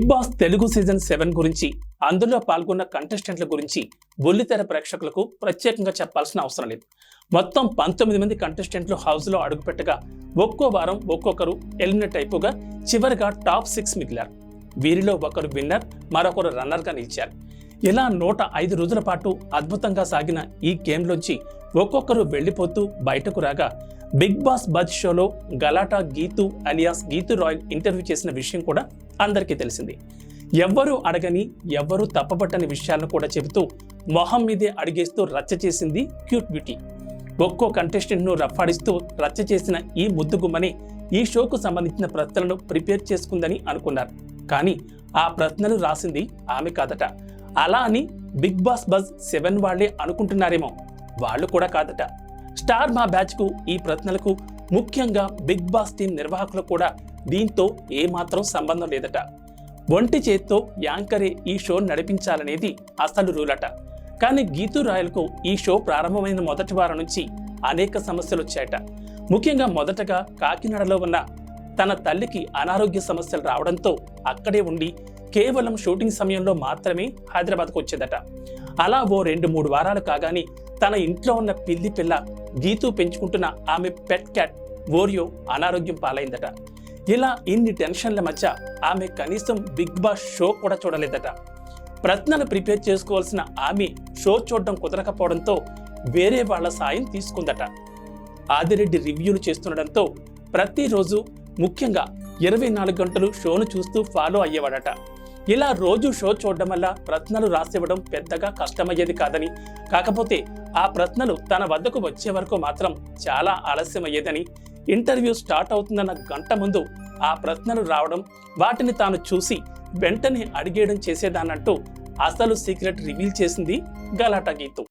Boss Telugu season 7 గురించి, అందులో పాల్గొన్న కంటెస్టెంట్ల గురించి బుల్లితెర ప్రేక్షకులకు ప్రత్యేకంగా చెప్పాల్సిన అవసరం లేదు. మొత్తం 19 మంది కంటెస్టెంట్లు హౌస్లో అడుగుపెట్టగా ఒక్కో వారం ఒక్కొక్కరు ఎలిమినేట్ అయిపోగా చివరిగా టాప్ 6 మిగిలారు. వీరిలో ఒకరు విన్నర్, మరొకరు రన్నర్గా నిలిచారు. ఇలా 105 రోజుల పాటు అద్భుతంగా సాగిన ఈ గేమ్లోంచి ఒక్కొక్కరు వెళ్లిపోతూ బయటకు రాగా బిగ్ బాస్ బజ్ షోలో గలాటా గీతూ అలియాస్ గీతూ రాయల్ ఇంటర్వ్యూ చేసిన విషయం కూడా అందరికీ తెలిసింది. ఎవ్వరూ అడగని, ఎవ్వరూ తప్పబట్టని విషయాలను కూడా చెబుతూ మొహం మీదే అడిగేస్తూ రచ్చ చేసింది క్యూట్ బ్యూటీ. ఒక్కో కంటెస్టెంట్ను రఫాడిస్తూ రచ్చ చేసిన ఈ ముద్దుగుమ్మని ఈ షోకు సంబంధించిన ప్రశ్నలను ప్రిపేర్ చేసుకుందని అనుకున్నారు. కానీ ఆ ప్రశ్నలు రాసింది ఆమె కాదట. అలా అని బిగ్ బాస్ బజ్ 7 వాళ్లే అనుకుంటున్నారేమో, వాళ్ళు కూడా కాదట. స్టార్ మా బ్యాచ్ కు ఈ ప్రశ్నలకు, ముఖ్యంగా బిగ్ బాస్ టీం నిర్వాహకులు కూడా దీంతో ఏమాత్రం సంబంధం లేదట. ఒంటి చేత్తో యాంకరే ఈ షో నడిపించాలనేది అసలు రూలట. కానీ గీతూ రాయల్కు ఈ షో ప్రారంభమైన మొదటి వారం నుంచి అనేక సమస్యలు వచ్చాయట. ముఖ్యంగా మొదటగా కాకినాడలో ఉన్న తన తల్లికి అనారోగ్య సమస్యలు రావడంతో అక్కడే ఉండి కేవలం షూటింగ్ సమయంలో మాత్రమే హైదరాబాద్కు వచ్చేదట. అలా ఓ 2-3 వారాలు కాగానే తన ఇంట్లో ఉన్న పిల్లి పిల్ల గీతూ పెంచుకుంటున్న ఆమె పెట్ క్యాట్ ఓరియో అనారోగ్యం పాలైందట. ఇలా ఇన్ని టెన్షన్ల మధ్య ఆమె కనీసం బిగ్ బాస్ షో కూడా చూడలేదట. ప్రశ్నలు ప్రిపేర్ చేసుకోవాల్సిన ఆమె షో చూడడం కుదరకపోవడంతో వేరే వాళ్ల సాయం తీసుకుందట. ఆదిరెడ్డి రివ్యూలు చేస్తుండడంతో ప్రతిరోజు, ముఖ్యంగా 24 గంటలు షోను చూస్తూ ఫాలో అయ్యేవాడట. ఇలా రోజు షో చూడడం వల్ల ప్రశ్నలు రాసివ్వడం పెద్దగా కష్టమయ్యేది కాదని, కాకపోతే ఆ ప్రశ్నలు తన వద్దకు వచ్చే వరకు మాత్రం చాలా ఆలస్యమయ్యేదని, ఇంటర్వ్యూ స్టార్ట్ అవుతుందన్న గంట ముందు ఆ ప్రశ్నలు రావడం, వాటిని తాను చూసి వెంటనే అడిగేయడం చేసేదానంటూ అసలు సీక్రెట్ రివీల్ చేసింది గలాటా గీతూ.